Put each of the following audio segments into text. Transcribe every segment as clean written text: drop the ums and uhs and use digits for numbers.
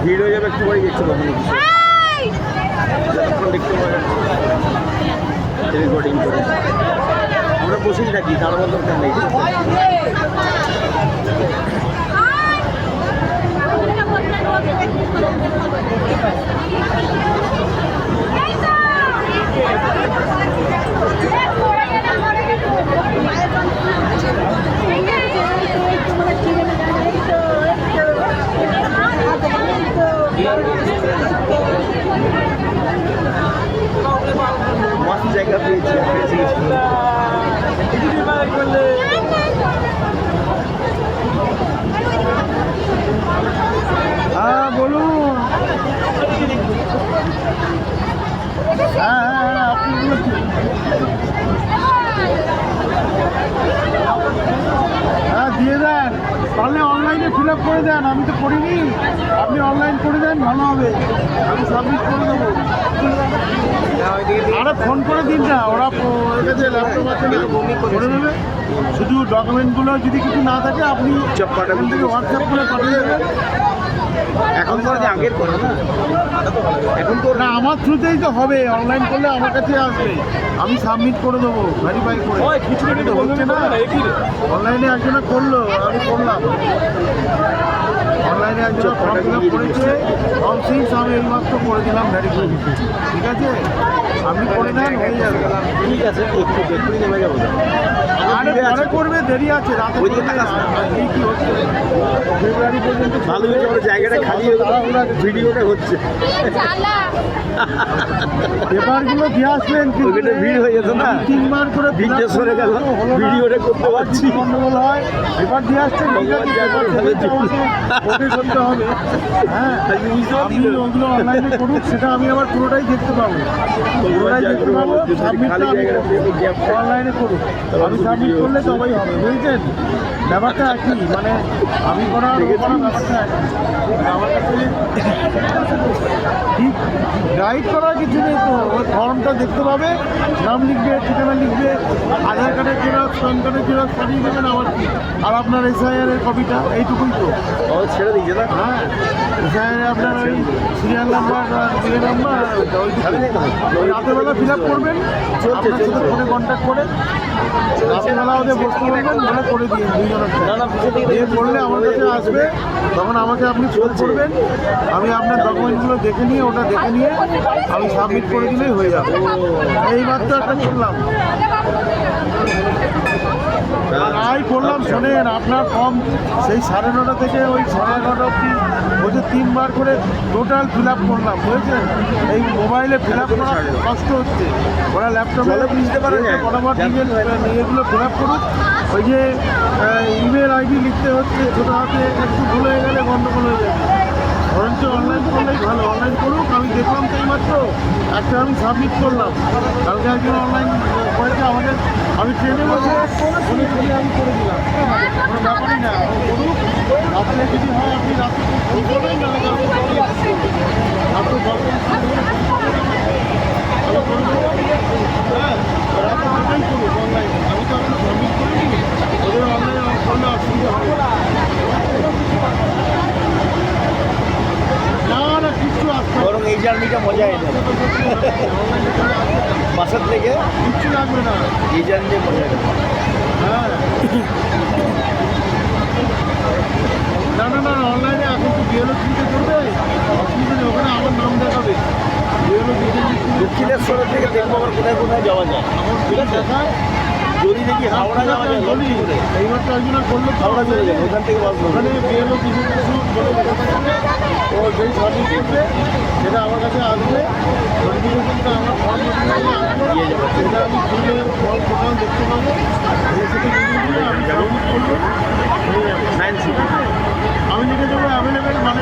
ভিড় হয়ে যাবে একটু পরে দেখতে পাবো যতক্ষণ দেখতে পাবো রেকর্ডিং করে আমরা বসেই থাকি তার দরকার নেই। मस्त जगह पे हाँ बोलो हाँ दिए दें তাহলে অনলাইনে ফিল আপ করে দেন। আমি তো করিনি, আপনি অনলাইন করে দেন ভালো হবে, আমি সাবমিট করে দেবো। আরে ফোন করে দিন না, ওরা কাছে ল্যাপটপ আছে করে দেবে। শুধু ডকুমেন্টগুলো যদি কিছু না থাকে আপনি এখান থেকে হোয়াটসঅ্যাপ করে পাঠিয়ে দেবেন। এখন তো আগের করে না, এখন তো না আমার থ্রুতেই তো হবে। অনলাইন করলে আমার কাছে আসবে, আমি সাবমিট করে দেবো ভেরিফাই করে। কিছু তো হচ্ছে না, অনলাইনে একজনে করলো, আমি করলাম। অনলাইনে একজন ফর্ম ফিল আপ করেছে, কাউন্সিলিং আমি এইমাত্র করে দিলাম ভেরিফাই। ঠিক আছে, আপনি করে নেন, হয়ে যাবে। ঠিক আছে, একটু দেখুন নেমে যাবো। আরে পরে করবে, দেরি আছে, রাতে এই কী হচ্ছে ফেব্রুয়ারি পর্যন্ত ভালো হয়েছে। আমার জায়গাটা খালি ভিডিওটা হচ্ছে, পেপারগুলো দিয়ে আসলেন কিন্তু ভিড় হয়ে যেত না, 3 বার করে ভিডিও সরে গেল, ভিডিওটা করতে পারছি গন্ডগোল হয়। পেপার দিয়ে আসছেন করতে হবে। হ্যাঁ, আপনি ওগুলো অনলাইনে করুন, সেটা আমি আবার পুরোটাই দেখতে পাবো, পুরোটাই দেখতে পাবো। সাবমিটটা অনলাইনে করুন, আমি সাবমিট করলে সবাই হবে, বুঝছেন? ব্যাপারটা একই, মানে আমি করা ব্যাপারটা একই। আমার কাছে ঠিক গাইড করার কিছু নেই তো, ওই ফর্মটা দেখতে পাবে, নাম লিখবে, ঠিকানা লিখবে, আধার কার্ডের জেরক্স, প্যান কার্ডের জেরক্স পাঠিয়ে দেবেন আমার কি, আর আপনার এসআইআরের কপিটা, এইটুকুই তো। ছেড়ে দিয়েছে না? হ্যাঁ, এসআইআরে আপনার ওই সিরিয়াল নাম্বার আর বিএ নাম্বার ওই রাতেরবেলা ফিল আপ করবেন, আপনার সাথে ফোনে কন্ট্যাক্ট করে রাতেরবেলা ওদের বসতে বলবেন, মানে করে দিয়ে দুজনের দিয়ে করলে আমার কাছে আসবে। তখন আমাকে আপনি ফোন করবেন, আমি আপনার ডকুমেন্টগুলো দেখে নিয়ে, ওটা দেখে নিয়ে আমি সাবমিট করে দিলেই হয়ে যাবে। এইমাত্র একটা করলাম, করলাম শোনেন, আপনার ফর্ম সেই 9:30 থেকে ওই 11:30 অবধি বলছে 3 বার করে টোটাল ফিল আপ করলাম, বুঝেছেন? এই মোবাইলে ফিল আপ করা কষ্ট হচ্ছে, ওরা ল্যাপটপে বুঝতে পারে ফটাফট ইয়েগুলো ফিল আপ করুক। ওই যে ইমেল আইডি লিখতে হচ্ছে ছোটো হাতে, একটু ভুল হয়ে গেলে গন্ডগোল হয়ে যাবে। বরঞ্চ অনলাইন করলেই ভালো, অনলাইন করুক। আমি দেখলাম তো এইমাত্র একটা আমি সাবমিট করলাম, কালকে একজন অনলাইন করেছে আমাদের, আমি ট্রেনে বসে ফোনে যদি আমি করে দিলাম, কোনো ব্যাপারই না, করুক। রাত্রে যদি হয় আপনি রাত্রে ফোন করবেন, নাহলে কালকে রাত্রে দরকার হ্যাঁ, রাতে দুটোই করুক অনলাইনে। আমি তো আপনি সাবমিট করিনি, ওদের অনলাইনে করলে অসুবিধা হবে না, কিচ্ছু আসবে, বরং এই জার্নিটা মজা এনে বাসার থেকে কিচ্ছু লাগবে না, এই জার্নিটা মজা এনে। হ্যাঁ, না না না, অনলাইনে এখন তো বিএলও কিনতে করবে, অসুবিধা নেই, ওখানে আমার নাম দেখাবে। বিএলও দক্ষিণেশ্বরের থেকে দেখবো আবার কোথায় কোথায় যাওয়া যায়, আমার দেখায়। যদি দেখি হাওড়া যাওয়া যায়, এইমাত্র একজনা করলো হাওড়া চলে যাবে, ওখান থেকে ওখানে বিএলও কিছু কিছু বলে লেখা থাকবে, ও যেই সার্ভিস করবে সেটা আমার কাছে আসবে, নোটিফিকেশনটা আমার ফর্ম দিয়ে যাবে, সেটা আমি খুলে ফর্ম টোটাল দেখতে পাবো, সেটা দিয়ে আমি সাবমিট করবো, হয়ে যাবে। আমি লিখে দেবো অ্যাভেলেবেল, মানে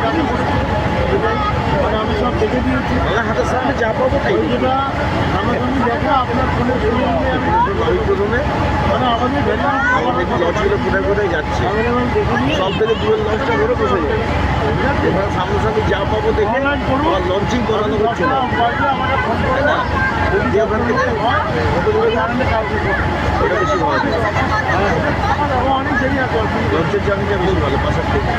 যাতে মানে আমি সব দেখে দিয়েছি, হাতের সামনে যা পাবো ওই যেটা সামনাসামনি দেখা আপনার ফোনে ওই প্রথমে মানে আমাদের লঞ্চগুলো কোথায় কোথায় যাচ্ছে অ্যাভেলেবেল দেখে নিয়ে সব থেকে দূরের লঞ্চটা ধরে বসে যাবে। এবার সামনাসামনি যা পাবো দেখে লঞ্চিং করানো হচ্ছে না, আমাকে ফোন করে না, যদি ওখান থেকে হয় কত দূরে জানালে কাউকে এটা বেশি ভালো। নিচের জার্নিটা বেশি ভালো পাশের থেকে।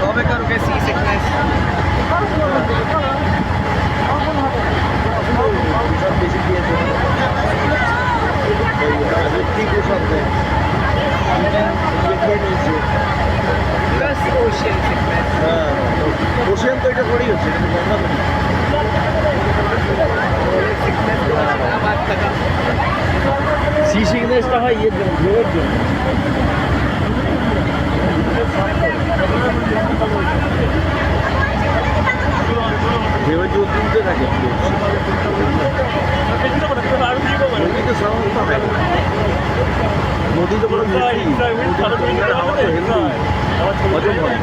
কবে করবে সি সিকনেস? সব বেশি দিয়েছে ঠিক ওষুধ দেয় খেয়ে নিয়েছে। Plus Ocean sickness. হ্যাঁ ওশিয়ান তো এটা করেই হচ্ছে কিন্তু গঙ্গা সিকনেস আমার টাকা সি সিকনেসটা হয় ইয়ের জন্য গ্লোয়ের জন্য। ভেবে জল তুলতে থাকে নদীতে সাধারণত হয় না। নদীতে কোনো হজম হয়